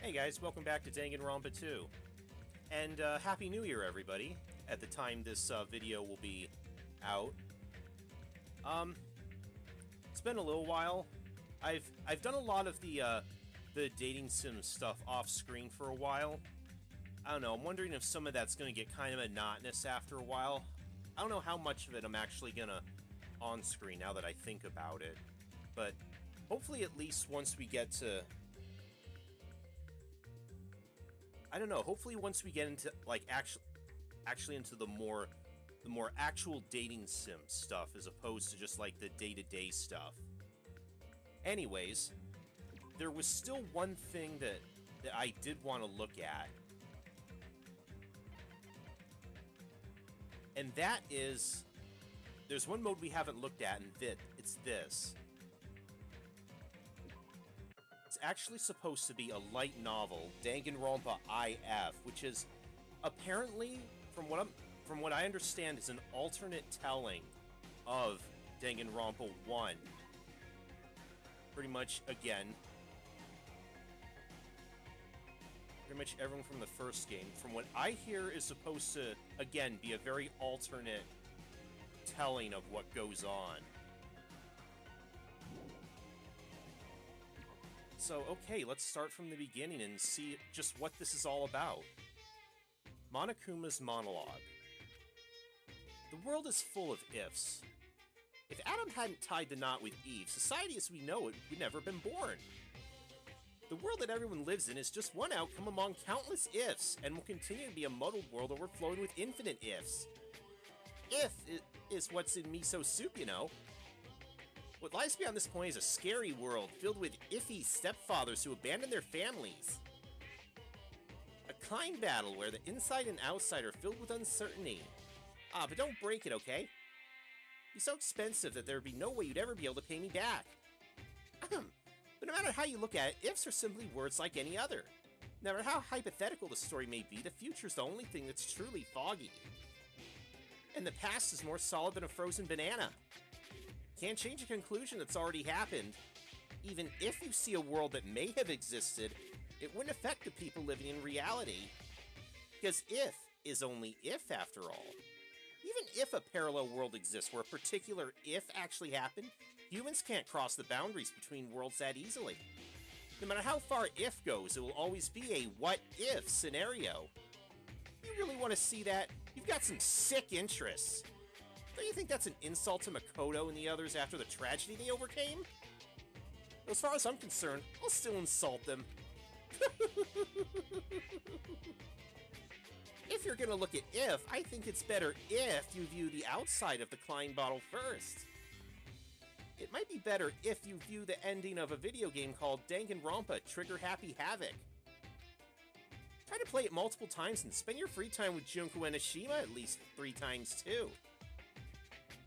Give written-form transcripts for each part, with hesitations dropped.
Hey guys, welcome back to Danganronpa 2. And Happy New Year, everybody, at the time this video will be out. It's been a little while. I've done a lot of the dating sim stuff off-screen for a while. I don't know, I'm wondering if some of that's going to get kind of monotonous after a while. I don't know how much of it I'm actually going to on-screen now that I think about it. But hopefully at least once we get to... I don't know, hopefully once we get into, like, actually into the more actual dating sim stuff as opposed to just, like, the day-to-day stuff. Anyways, there was still one thing that I did want to look at. And that is, there's one mode we haven't looked at, and it's this. It's actually supposed to be a light novel, Danganronpa IF, which is apparently, from what I understand, is an alternate telling of Danganronpa 1. Pretty much, again, pretty much everyone from the first game, from what I hear, is supposed to, again, be a very alternate telling of what goes on. So, okay, let's start from the beginning and see just what this is all about. Monokuma's monologue. The world is full of ifs. If Adam hadn't tied the knot with Eve, society as we know it would never have been born. The world that everyone lives in is just one outcome among countless ifs, and will continue to be a muddled world overflowing with infinite ifs. If is what's in miso soup, you know. What lies beyond this point is a scary world filled with iffy stepfathers who abandon their families. A kind battle where the inside and outside are filled with uncertainty. Ah, but don't break it, okay? Be so expensive that there would be no way you'd ever be able to pay me back. But no matter how you look at it, ifs are simply words like any other. No matter how hypothetical the story may be, the future's the only thing that's truly foggy. And the past is more solid than a frozen banana. Can't change a conclusion that's already happened. Even if you see a world that may have existed, it wouldn't affect the people living in reality. Because if is only if, after all. Even if a parallel world exists where a particular if actually happened, humans can't cross the boundaries between worlds that easily. No matter how far if goes, it will always be a what-if scenario. You really want to see that? You've got some sick interests. Don't you think that's an insult to Makoto and the others after the tragedy they overcame? As far as I'm concerned, I'll still insult them. If you're gonna look at if, I think it's better if you view the outside of the Klein bottle first. It might be better if you view the ending of a video game called Danganronpa Trigger Happy Havoc. Try to play it multiple times and spend your free time with Junko and Ashima at least 3 times too.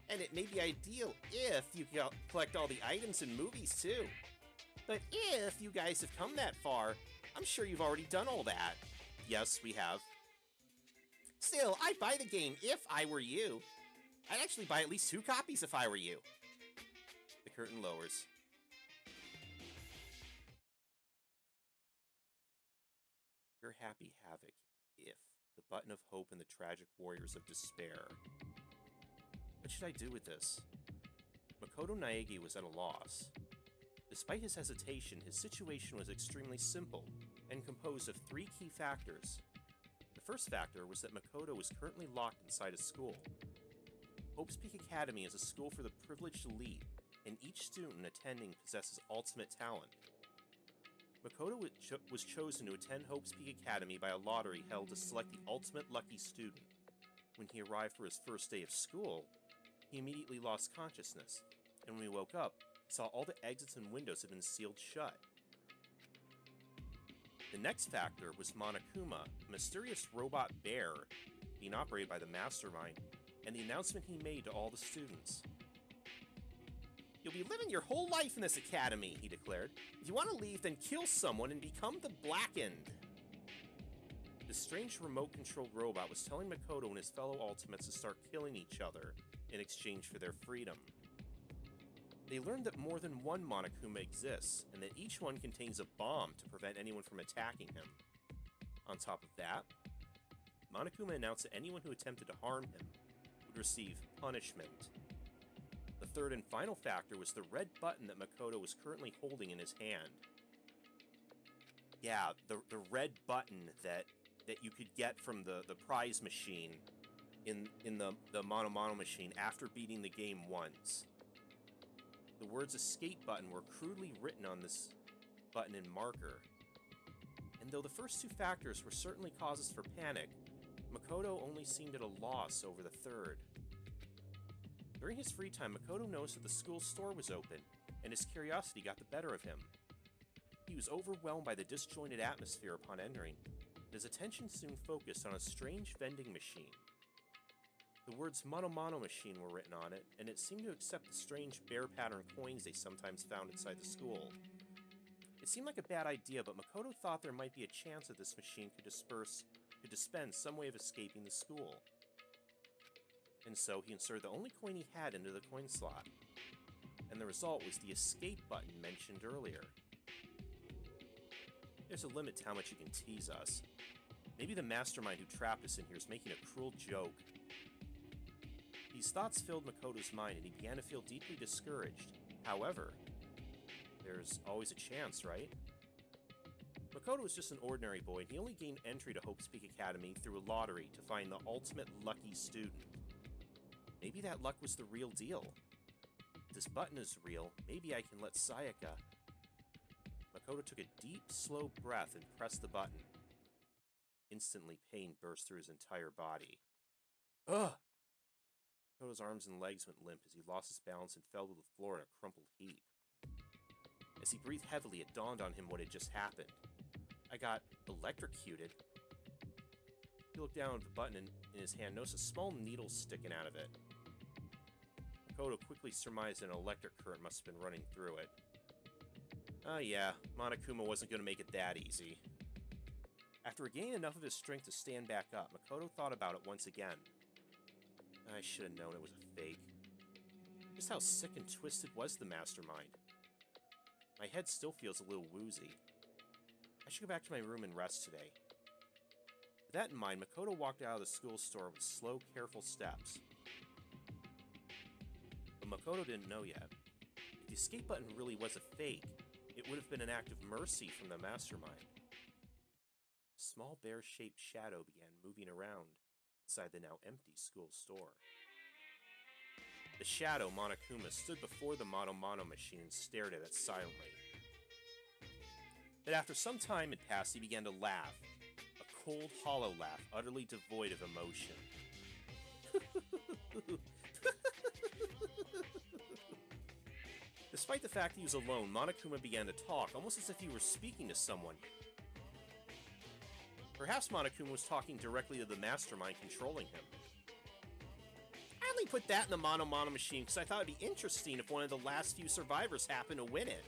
And it may be ideal if you collect all the items and movies too. But if you guys have come that far, I'm sure you've already done all that. Yes, we have. Still, I'd buy the game if I were you. I'd actually buy at least 2 copies if I were you. The curtain lowers. You're happy havoc, if. The button of hope and the tragic warriors of despair. What should I do with this? Makoto Naegi was at a loss. Despite his hesitation, his situation was extremely simple, and composed of 3 key factors. The first factor was that Makoto was currently locked inside a school. Hope's Peak Academy is a school for the privileged elite, and each student attending possesses ultimate talent. Makoto was chosen to attend Hope's Peak Academy by a lottery held to select the ultimate lucky student. When he arrived for his first day of school, he immediately lost consciousness, and when he woke up, he saw all the exits and windows had been sealed shut. The next factor was Monokuma, a mysterious robot bear, being operated by the mastermind, and the announcement he made to all the students. You'll be living your whole life in this academy, he declared. If you want to leave, then kill someone and become the Blackened. The strange remote-controlled robot was telling Makoto and his fellow Ultimates to start killing each other in exchange for their freedom. They learned that more than one Monokuma exists, and that each one contains a bomb to prevent anyone from attacking him. On top of that, Monokuma announced that anyone who attempted to harm him would receive punishment. The third and final factor was the red button that Makoto was currently holding in his hand. Yeah, the red button that you could get from the prize machine in the Mono machine after beating the game once. The words escape button were crudely written on this button in marker. And though the first two factors were certainly causes for panic, Makoto only seemed at a loss over the third. During his free time, Makoto noticed that the school store was open, and his curiosity got the better of him. He was overwhelmed by the disjointed atmosphere upon entering, and his attention soon focused on a strange vending machine. The words Mono machine were written on it, and it seemed to accept the strange bear pattern coins they sometimes found inside the school. It seemed like a bad idea, but Makoto thought there might be a chance that this machine could dispense some way of escaping the school. And so he inserted the only coin he had into the coin slot, and the result was the escape button mentioned earlier. There's a limit to how much you can tease us. Maybe the mastermind who trapped us in here is making a cruel joke. These thoughts filled Makoto's mind, and he began to feel deeply discouraged. However, there's always a chance, right? Makoto was just an ordinary boy, and he only gained entry to Hope's Peak Academy through a lottery to find the ultimate lucky student. Maybe that luck was the real deal. If this button is real, maybe I can let Sayaka... Makoto took a deep, slow breath and pressed the button. Instantly, pain burst through his entire body. Ugh! Makoto's arms and legs went limp as he lost his balance and fell to the floor in a crumpled heap. As he breathed heavily, it dawned on him what had just happened. I got electrocuted. He looked down at the button in his hand, noticed a small needle sticking out of it. Makoto quickly surmised an electric current must have been running through it. Oh yeah, Monokuma wasn't going to make it that easy. After regaining enough of his strength to stand back up, Makoto thought about it once again. I should have known it was a fake. Just how sick and twisted was the mastermind? My head still feels a little woozy. I should go back to my room and rest today. With that in mind, Makoto walked out of the school store with slow, careful steps. But Makoto didn't know yet. If the escape button really was a fake, it would have been an act of mercy from the mastermind. A small bear-shaped shadow began moving around inside the now empty school store. The shadow, Monokuma, stood before the Mono machine and stared at it silently. But after some time had passed, he began to laugh. A cold, hollow laugh, utterly devoid of emotion. Despite the fact that he was alone, Monokuma began to talk, almost as if he were speaking to someone. Perhaps Monokuma was talking directly to the mastermind controlling him. I only put that in the Mono machine because I thought it'd be interesting if one of the last few survivors happened to win it.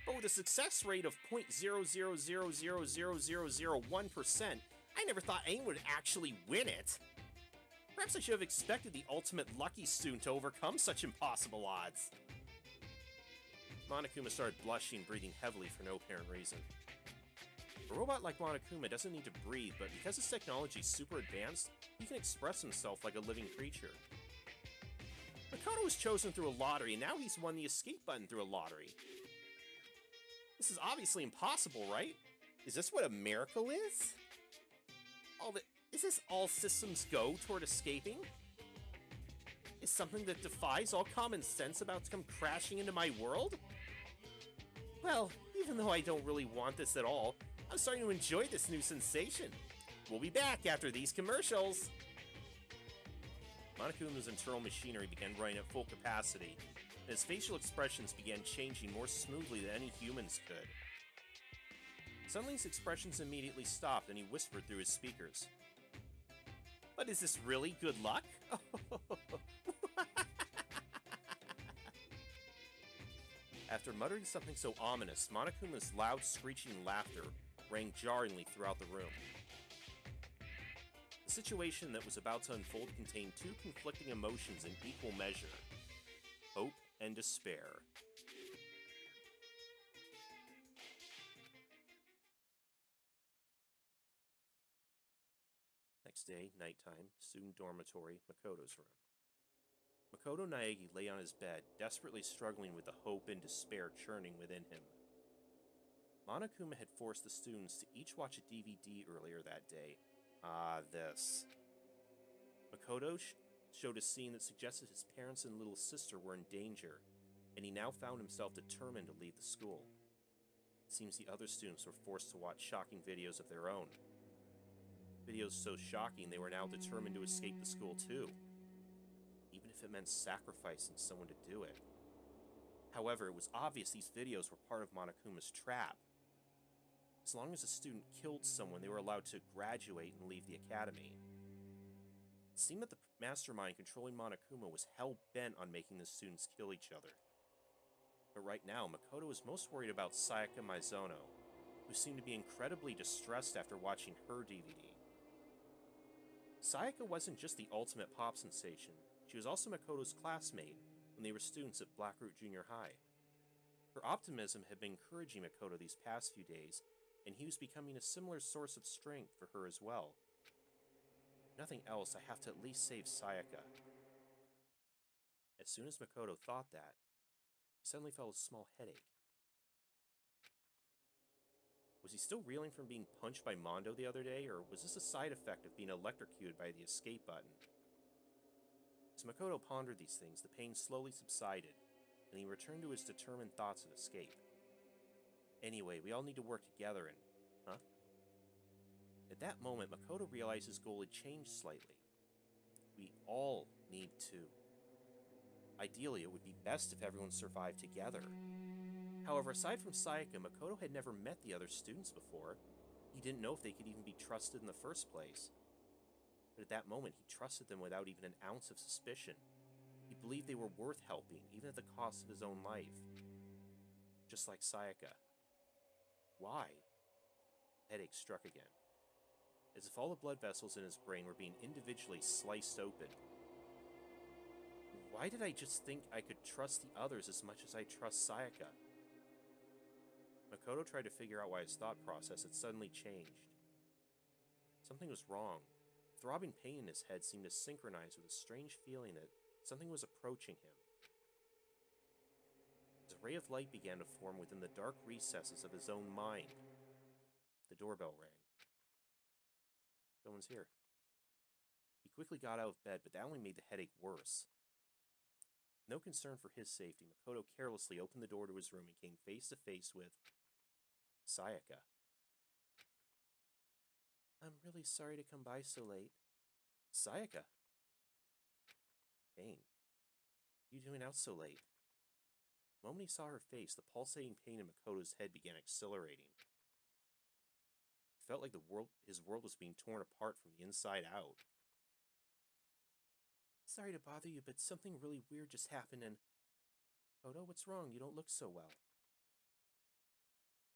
But with a success rate of 0.0000001%, I never thought anyone would actually win it. Perhaps I should have expected the ultimate lucky student to overcome such impossible odds. Monokuma started blushing, breathing heavily for no apparent reason. A robot like Monokuma doesn't need to breathe, but because his technology is super advanced, he can express himself like a living creature. Makoto was chosen through a lottery, and now he's won the escape button through a lottery. This is obviously impossible, right? Is this what a miracle is? Is this all systems go toward escaping? Is something that defies all common sense about to come crashing into my world? Well, even though I don't really want this at all, I'm starting to enjoy this new sensation. We'll be back after these commercials. Monokuma's internal machinery began running at full capacity, and his facial expressions began changing more smoothly than any humans could. Suddenly his expressions immediately stopped, and he whispered through his speakers. But is this really good luck? After muttering something so ominous, Monokuma's loud screeching laughter rang jarringly throughout the room. The situation that was about to unfold contained two conflicting emotions in equal measure: hope and despair. Next day, nighttime, student dormitory, Makoto's room. Makoto Naegi lay on his bed, desperately struggling with the hope and despair churning within him. Monokuma had forced the students to each watch a DVD earlier that day. This. Makoto showed a scene that suggested his parents and little sister were in danger, and he now found himself determined to leave the school. It seems the other students were forced to watch shocking videos of their own. Videos so shocking they were now determined to escape the school too, even if it meant sacrificing someone to do it. However, it was obvious these videos were part of Monokuma's trap. As long as a student killed someone, they were allowed to graduate and leave the academy. It seemed that the mastermind controlling Monokuma was hell-bent on making the students kill each other. But right now, Makoto was most worried about Sayaka Maizono, who seemed to be incredibly distressed after watching her DVD. Sayaka wasn't just the ultimate pop sensation, she was also Makoto's classmate when they were students at Blackroot Junior High. Her optimism had been encouraging Makoto these past few days, and he was becoming a similar source of strength for her as well. If nothing else, I have to at least save Sayaka. As soon as Makoto thought that, he suddenly felt a small headache. Was he still reeling from being punched by Mondo the other day, or was this a side effect of being electrocuted by the escape button? As Makoto pondered these things, the pain slowly subsided, and he returned to his determined thoughts of escape. Anyway, we all need to work together and... Huh? At that moment, Makoto realized his goal had changed slightly. We all need to. Ideally, it would be best if everyone survived together. However, aside from Sayaka, Makoto had never met the other students before. He didn't know if they could even be trusted in the first place. But at that moment, he trusted them without even an ounce of suspicion. He believed they were worth helping, even at the cost of his own life. Just like Sayaka. Why? The headache struck again, as if all the blood vessels in his brain were being individually sliced open. Why did I just think I could trust the others as much as I trust Sayaka? Makoto tried to figure out why his thought process had suddenly changed. Something was wrong. The throbbing pain in his head seemed to synchronize with a strange feeling that something was approaching him. As a ray of light began to form within the dark recesses of his own mind. The doorbell rang. Someone's here. He quickly got out of bed, but that only made the headache worse. No concern for his safety, Makoto carelessly opened the door to his room and came face to face with Sayaka. I'm really sorry to come by so late. Sayaka? Pain. What are you doing out so late? The moment he saw her face, the pulsating pain in Makoto's head began accelerating. It felt like his world was being torn apart from the inside out. Sorry to bother you, but something really weird just happened and... Makoto, what's wrong? You don't look so well.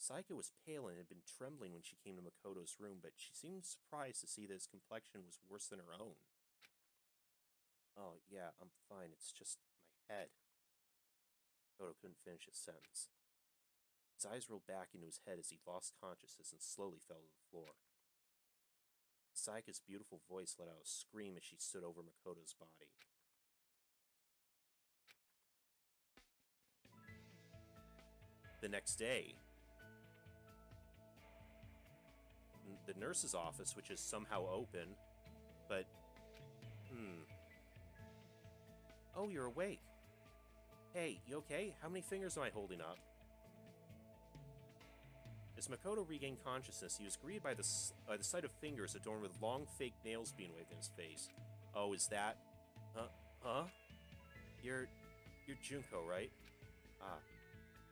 Sayaka was pale and had been trembling when she came to Makoto's room, but she seemed surprised to see that his complexion was worse than her own. Oh, yeah, I'm fine. It's just my head. Makoto couldn't finish his sentence. His eyes rolled back into his head as he lost consciousness and slowly fell to the floor. Sayaka's beautiful voice let out a scream as she stood over Makoto's body. The next day, the nurse's office, which is somehow open, but... Oh, you're awake. Hey, you okay? How many fingers am I holding up? As Makoto regained consciousness, he was greeted by the sight of fingers adorned with long, fake nails being waved in his face. Oh, is that... Huh? You're Junko, right? Ah.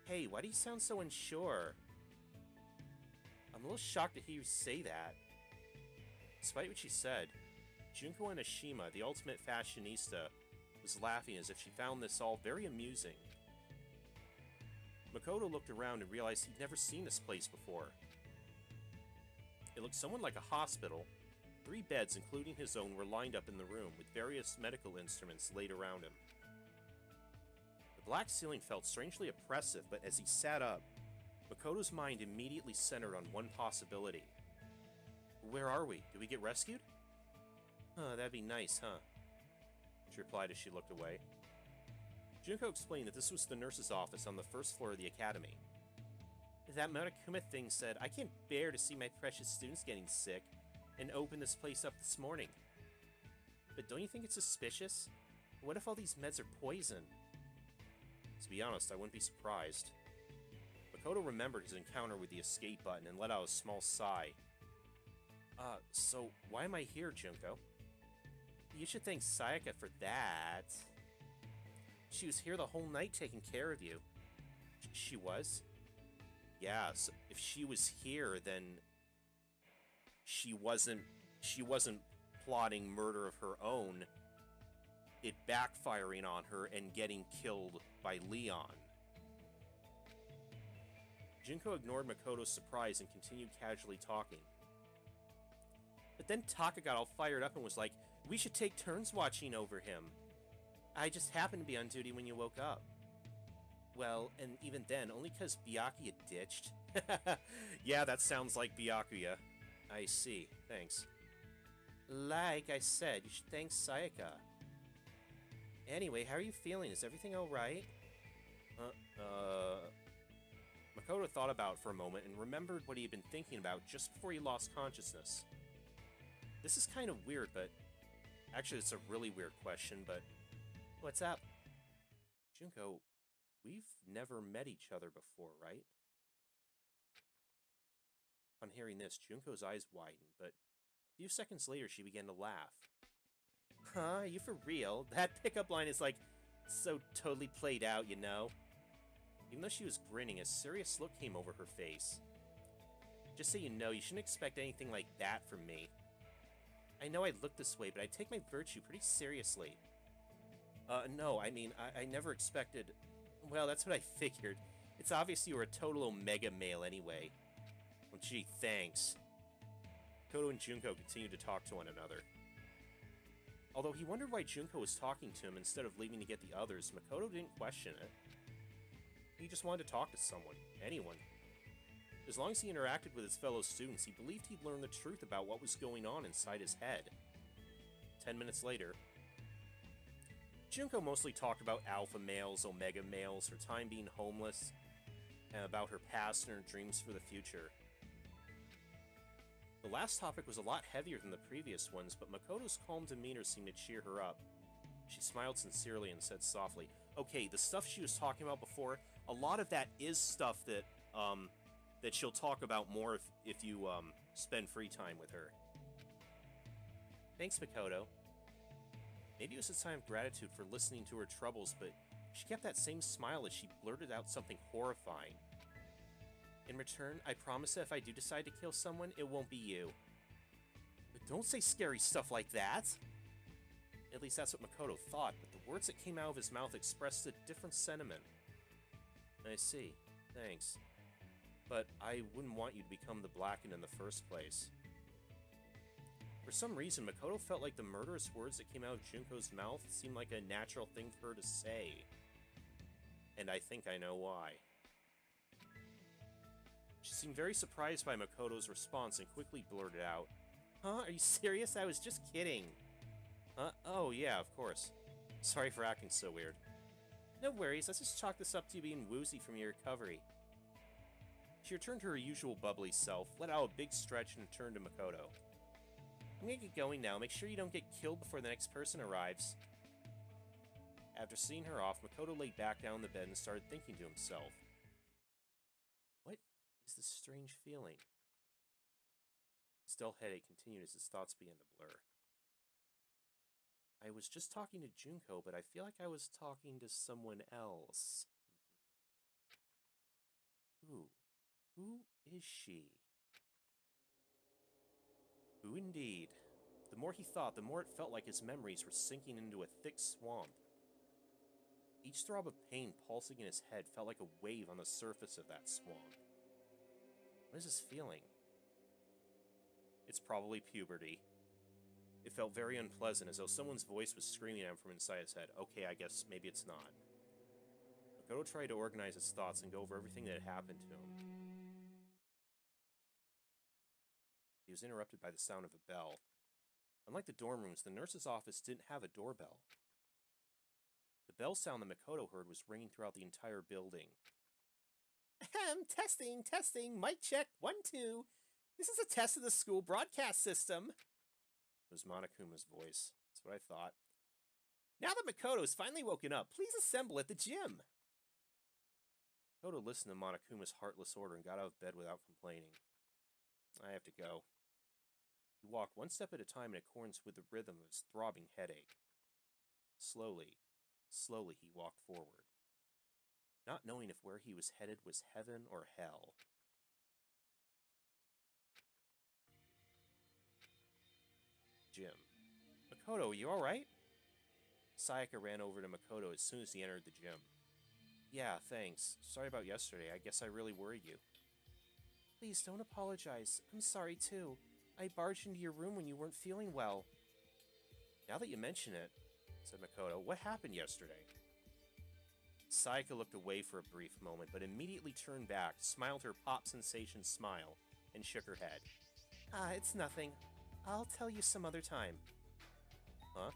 Hey, why do you sound so unsure? I'm a little shocked to hear you say that. Despite what she said, Junko Enoshima, the ultimate fashionista, was laughing as if she found this all very amusing. Makoto looked around and realized he'd never seen this place before. It looked somewhat like a hospital. 3 beds, including his own, were lined up in the room, with various medical instruments laid around him. The black ceiling felt strangely oppressive, but as he sat up, Makoto's mind immediately centered on one possibility. Where are we? Did we get rescued? Huh, that'd be nice, huh? She replied as she looked away. Junko explained that this was the nurse's office on the first floor of the academy. That Monokuma thing said, I can't bear to see my precious students getting sick, and opened this place up this morning. But don't you think it's suspicious? What if all these meds are poison? To be honest, I wouldn't be surprised. Makoto remembered his encounter with the escape button and let out a small sigh. So why am I here, Junko? You should thank Sayaka for that. She was here the whole night taking care of you. She was? Yeah, so if she was here, then she wasn't plotting murder of her own, it backfiring on her and getting killed by Leon. Junko ignored Makoto's surprise and continued casually talking. But then Taka got all fired up and was like, we should take turns watching over him. I just happened to be on duty when you woke up. Well, and even then, only because Byakuya ditched. Yeah, that sounds like Byakuya. I see, thanks. Like I said, you should thank Sayaka. Anyway, how are you feeling? Is everything alright? Makoto thought about it for a moment and remembered what he had been thinking about just before he lost consciousness. This is kind of weird, but... Actually, it's a really weird question, but... What's up? Junko, we've never met each other before, right? On hearing this, Junko's eyes widened, but a few seconds later she began to laugh. Huh? Are you for real? That pickup line is like, so totally played out, you know? Even though she was grinning, a serious look came over her face. Just so you know, you shouldn't expect anything like that from me. I know I look this way, but I take my virtue pretty seriously. No, I mean, I never expected... Well, that's what I figured. It's obvious you were a total Omega male anyway. Well, gee, thanks. Makoto and Junko continued to talk to one another. Although he wondered why Junko was talking to him instead of leaving to get the others, Makoto didn't question it. He just wanted to talk to someone. Anyone. As long as he interacted with his fellow students, he believed he'd learn the truth about what was going on inside his head. 10 minutes later, Junko mostly talked about alpha males, omega males, her time being homeless, and about her past and her dreams for the future. The last topic was a lot heavier than the previous ones, but Makoto's calm demeanor seemed to cheer her up. She smiled sincerely and said softly, okay, the stuff she was talking about before, a lot of that is stuff that, that she'll talk about more if you, spend free time with her. Thanks, Makoto. Maybe it was a sign of gratitude for listening to her troubles, but she kept that same smile as she blurted out something horrifying. In return, I promise that if I do decide to kill someone, it won't be you. But don't say scary stuff like that! At least that's what Makoto thought, but the words that came out of his mouth expressed a different sentiment. I see. Thanks. But I wouldn't want you to become the Blackened in the first place. For some reason, Makoto felt like the murderous words that came out of Junko's mouth seemed like a natural thing for her to say. And I think I know why. She seemed very surprised by Makoto's response and quickly blurted out, Huh? Are you serious? I was just kidding. Oh yeah, of course. Sorry for acting so weird. No worries, let's just chalk this up to you being woozy from your recovery. She returned to her usual bubbly self, let out a big stretch, and turned to Makoto. I'm gonna get going now. Make sure you don't get killed before the next person arrives. After seeing her off, Makoto lay back down in the bed and started thinking to himself. What is this strange feeling? His dull headache continued as his thoughts began to blur. I was just talking to Junko, but I feel like I was talking to someone else. Who? Who is she? Who indeed? The more he thought, the more it felt like his memories were sinking into a thick swamp. Each throb of pain pulsing in his head felt like a wave on the surface of that swamp. What is this feeling? It's probably puberty. It felt very unpleasant, as though someone's voice was screaming at him from inside his head. Okay, I guess maybe it's not. Makoto tried to organize his thoughts and go over everything that had happened to him. He was interrupted by the sound of a bell. Unlike the dorm rooms, the nurse's office didn't have a doorbell. The bell sound that Makoto heard was ringing throughout the entire building. Testing, testing, mic check, 1, 2. This is a test of the school broadcast system. It was Monokuma's voice. That's what I thought. Now that Makoto's finally woken up, please assemble at the gym. Makoto listened to Monokuma's heartless order and got out of bed without complaining. I have to go. He walked one step at a time in accordance with the rhythm of his throbbing headache. Slowly, slowly he walked forward, not knowing if where he was headed was heaven or hell. Gym. Makoto, you alright? Sayaka ran over to Makoto as soon as he entered the gym. Yeah, thanks. Sorry about yesterday. I guess I really worried you. Please don't apologize. I'm sorry too. I barged into your room when you weren't feeling well. Now that you mention it, said Makoto, what happened yesterday? Sayaka looked away for a brief moment, but immediately turned back, smiled her pop sensation smile, and shook her head. It's nothing. I'll tell you some other time. Huh?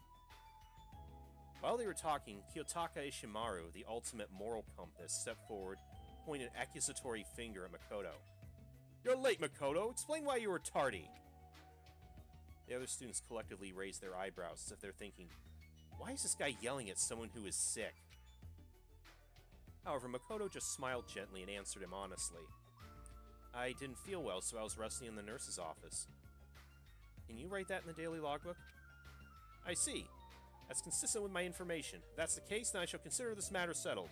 While they were talking, Kiyotaka Ishimaru, the ultimate moral compass, stepped forward, pointing an accusatory finger at Makoto. You're late, Makoto! Explain why you were tardy! The other students collectively raised their eyebrows as if they're thinking, why is this guy yelling at someone who is sick? However, Makoto just smiled gently and answered him honestly. I didn't feel well, so I was resting in the nurse's office. Can you write that in the daily logbook? I see. That's consistent with my information. If that's the case, then I shall consider this matter settled.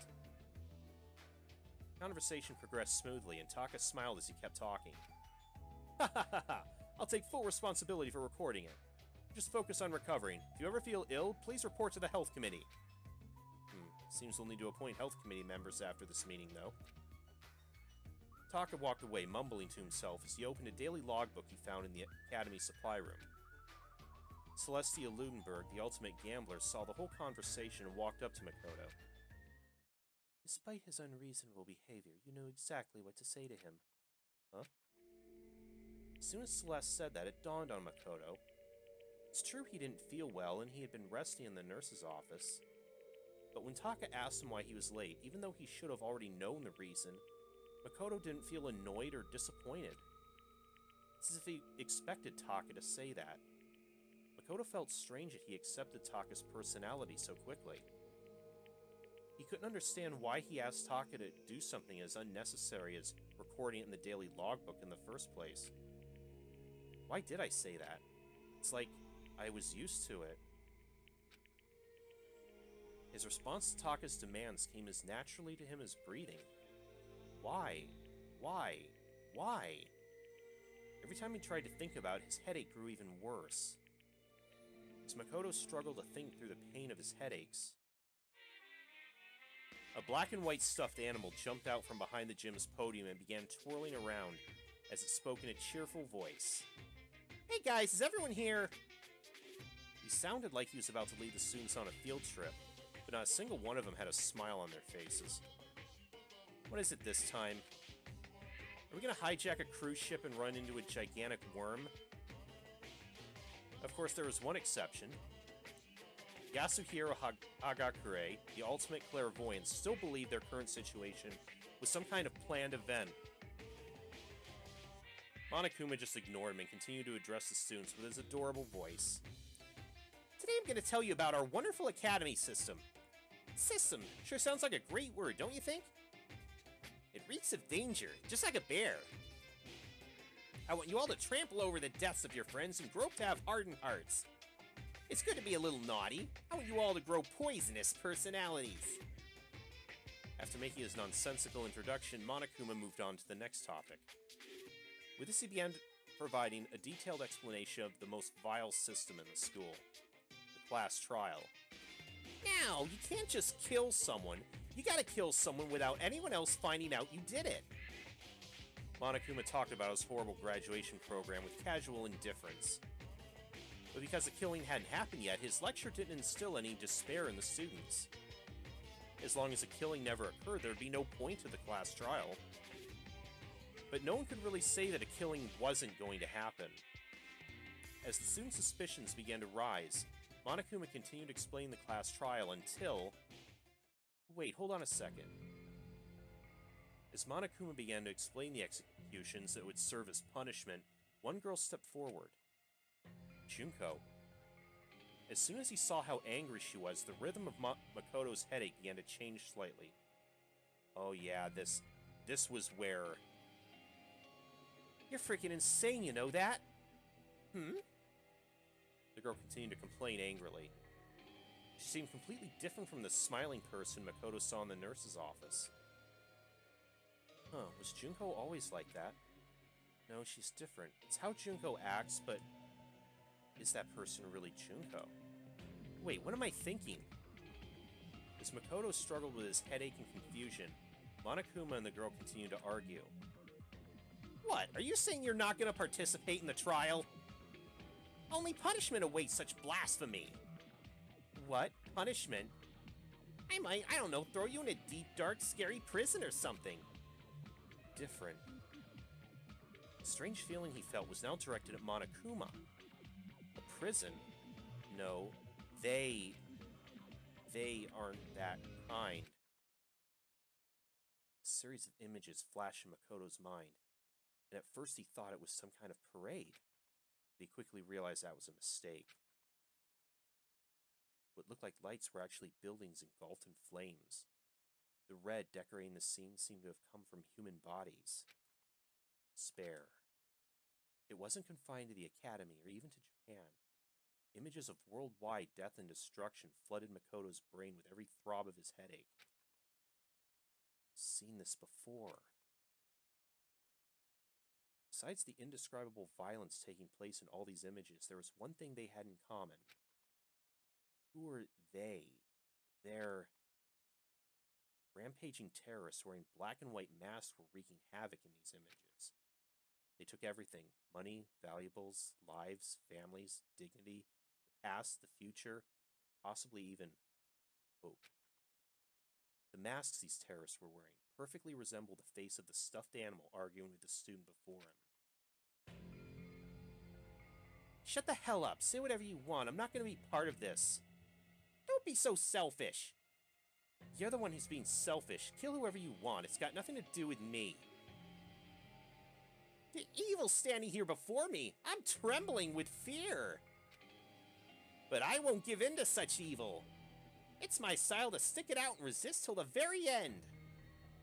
The conversation progressed smoothly, and Taka smiled as he kept talking. Ha ha ha ha! I'll take full responsibility for recording it. Just focus on recovering. If you ever feel ill, please report to the health committee. Seems we'll need to appoint health committee members after this meeting, though. Taka walked away, mumbling to himself as he opened a daily logbook he found in the academy supply room. Celestia Ludenberg, the ultimate gambler, saw the whole conversation and walked up to Makoto. Despite his unreasonable behavior, you knew exactly what to say to him. Huh? As soon as Celeste said that, it dawned on Makoto. It's true he didn't feel well, and he had been resting in the nurse's office. But when Taka asked him why he was late, even though he should have already known the reason, Makoto didn't feel annoyed or disappointed. It's as if he expected Taka to say that. Makoto felt strange that he accepted Taka's personality so quickly. He couldn't understand why he asked Taka to do something as unnecessary as recording it in the daily logbook in the first place. Why did I say that? It's like I was used to it. His response to Taka's demands came as naturally to him as breathing. Why? Why? Why? Every time he tried to think about it, his headache grew even worse. As Makoto struggled to think through the pain of his headaches, a black and white stuffed animal jumped out from behind the gym's podium and began twirling around as it spoke in a cheerful voice. Hey guys, is everyone here? He sounded like he was about to lead the students on a field trip, but not a single one of them had a smile on their faces. What is it this time? Are we gonna hijack a cruise ship and run into a gigantic worm? Of course, there was one exception. Yasuhiro Hagakure, the ultimate clairvoyant, still believed their current situation was some kind of planned event. Monokuma just ignored him and continued to address the students with his adorable voice. Today I'm going to tell you about our wonderful academy system. System sure sounds like a great word, don't you think? It reeks of danger, just like a bear. I want you all to trample over the deaths of your friends and grow up to have hardened hearts. It's good to be a little naughty. I want you all to grow poisonous personalities. After making his nonsensical introduction, Monokuma moved on to the next topic. With this, he began providing a detailed explanation of the most vile system in the school, the class trial. Now, you can't just kill someone. You gotta kill someone without anyone else finding out you did it. Monokuma talked about his horrible graduation program with casual indifference. But because the killing hadn't happened yet, his lecture didn't instill any despair in the students. As long as a killing never occurred, there'd be no point to the class trial. But no one could really say that a killing wasn't going to happen. As the students' suspicions began to rise, Monokuma continued to explain the class trial until... Wait, hold on a second. As Monokuma began to explain the executions that would serve as punishment, one girl stepped forward. Junko. As soon as he saw how angry she was, the rhythm of Makoto's headache began to change slightly. Oh yeah, this was where... You're freaking insane, you know that? The girl continued to complain angrily. She seemed completely different from the smiling person Makoto saw in the nurse's office. Huh, was Junko always like that? No, she's different. It's how Junko acts, but... Is that person really Junko? Wait, what am I thinking? As Makoto struggled with his headache and confusion, Monokuma and the girl continued to argue. What? Are you saying you're not going to participate in the trial? Only punishment awaits such blasphemy. What? Punishment? I might, I don't know, throw you in a deep, dark, scary prison or something. Different. The strange feeling he felt was now directed at Monokuma. A prison? No, they aren't that kind. A series of images flashed in Makoto's mind, and at first he thought it was some kind of parade, but he quickly realized that was a mistake. What looked like lights were actually buildings engulfed in flames. The red decorating the scene seemed to have come from human bodies. Despair. It wasn't confined to the Academy or even to Japan. Images of worldwide death and destruction flooded Makoto's brain with every throb of his headache. Seen this before. Besides the indescribable violence taking place in all these images, there was one thing they had in common. Who were they? They're... Rampaging terrorists wearing black and white masks were wreaking havoc in these images. They took everything: money, valuables, lives, families, dignity, the past, the future, possibly even hope. The masks these terrorists were wearing perfectly resembled the face of the stuffed animal arguing with the student before him. Shut the hell up. Say whatever you want. I'm not going to be part of this. Don't be so selfish. You're the one who's being selfish. Kill whoever you want. It's got nothing to do with me. The evil's standing here before me. I'm trembling with fear. But I won't give in to such evil. It's my style to stick it out and resist till the very end.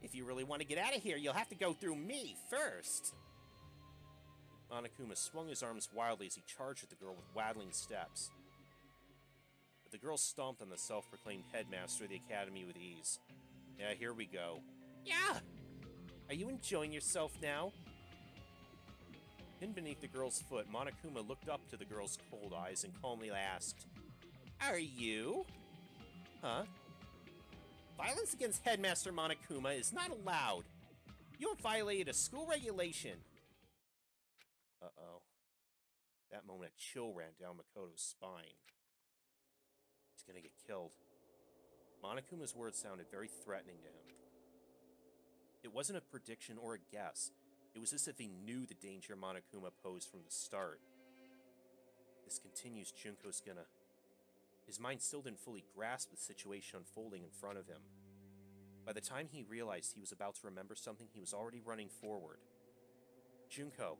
If you really want to get out of here, you'll have to go through me first. Monokuma swung his arms wildly as he charged at the girl with waddling steps. But the girl stomped on the self-proclaimed headmaster of the academy with ease. Yeah, here we go. Yeah! Are you enjoying yourself now? Pinned beneath the girl's foot, Monokuma looked up to the girl's cold eyes and calmly asked, Are you? Huh? Violence against Headmaster Monokuma is not allowed. You have violated a school regulation. Uh-oh. That moment, a chill ran down Makoto's spine. He's gonna get killed. Monokuma's words sounded very threatening to him. It wasn't a prediction or a guess. It was as if he knew the danger Monokuma posed from the start. This continues, Junko's gonna... His mind still didn't fully grasp the situation unfolding in front of him. By the time he realized he was about to remember something, he was already running forward. Junko.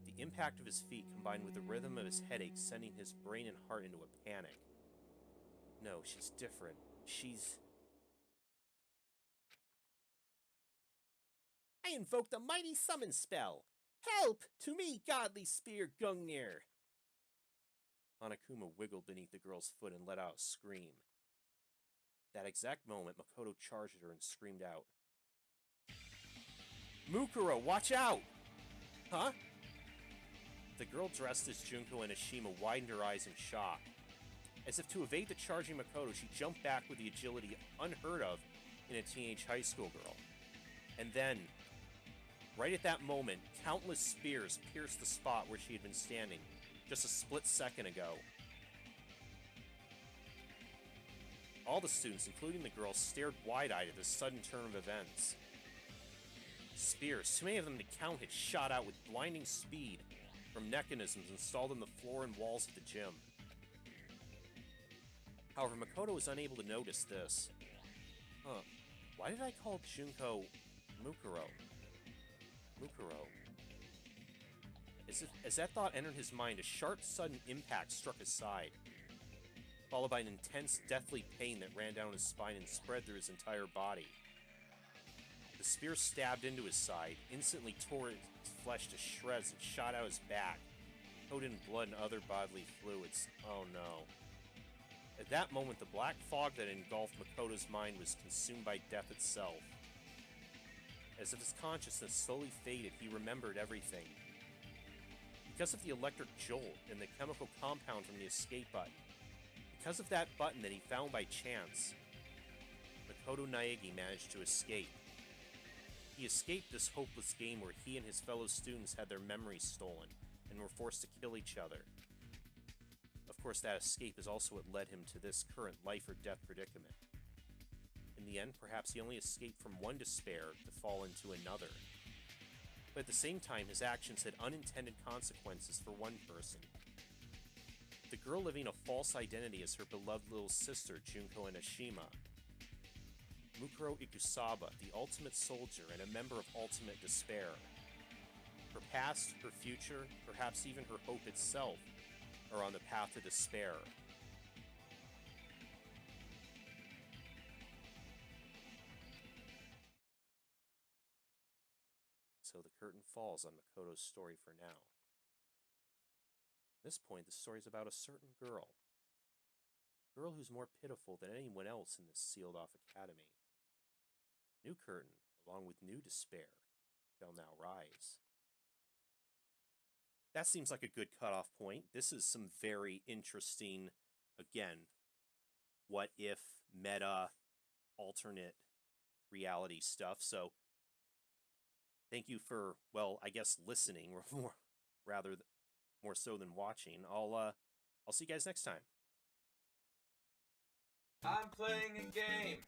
The impact of his feet combined with the rhythm of his headache sending his brain and heart into a panic. No, she's different. She's... I invoke the mighty summon spell! Help! To me, godly spear Gungnir! Monokuma wiggled beneath the girl's foot and let out a scream. That exact moment, Makoto charged at her and screamed out. Mukuro, watch out! Huh? The girl dressed as Junko and Ashima widened her eyes in shock. As if to evade the charging Makoto, she jumped back with the agility unheard of in a teenage high school girl. And then, right at that moment, countless spears pierced the spot where she had been standing just a split second ago. All the students, including the girl, stared wide-eyed at this sudden turn of events. Spears, too many of them to count, had shot out with blinding speed from mechanisms installed on the floor and walls of the gym. However, Makoto was unable to notice this. Why did I call Junko Mukuro? Mukuro. As that thought entered his mind, a sharp, sudden impact struck his side, followed by an intense, deathly pain that ran down his spine and spread through his entire body. The spear stabbed into his side, instantly tore his flesh to shreds and shot out his back, coated in blood and other bodily fluids. Oh no. At that moment, the black fog that engulfed Makoto's mind was consumed by death itself. As if his consciousness slowly faded, he remembered everything. Because of the electric jolt and the chemical compound from the escape button, because of that button that he found by chance, Makoto Naegi managed to escape. He escaped this hopeless game where he and his fellow students had their memories stolen and were forced to kill each other. Of course, that escape is also what led him to this current life-or-death predicament. In the end, perhaps he only escaped from one despair to fall into another. But at the same time, his actions had unintended consequences for one person. The girl living a false identity as her beloved little sister, Junko Enoshima. Mukuro Ikusaba, the ultimate soldier and a member of Ultimate Despair. Her past, her future, perhaps even her hope itself, are on the path to despair. So the curtain falls on Makoto's story for now. At this point, the story is about a certain girl. A girl who's more pitiful than anyone else in this sealed-off academy. New curtain, along with new despair, shall now rise. That seems like a good cutoff point. This is some very interesting, again, what if, meta, alternate reality stuff. So, thank you for, well, I guess listening, rather more so than watching. I'll see you guys next time. I'm playing a game.